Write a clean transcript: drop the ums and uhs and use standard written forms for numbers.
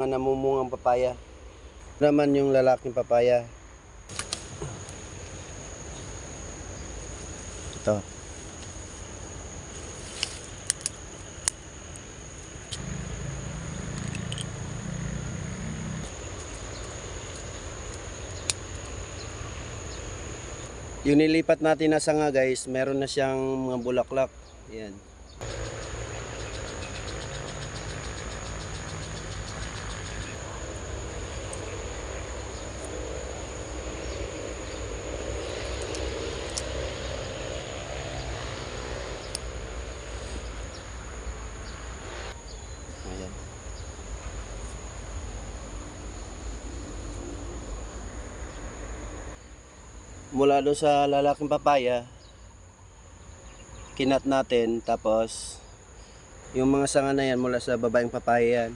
namumungang papaya. Naman yung lalaking papaya. Ito. Yung nilipat natin na sanga guys, meron na siyang mga bulaklak. Ayan. Ayan. Mula doon sa lalaking papaya, kinat natin, tapos yung mga sanga na yan mula sa babaeng papaya yan,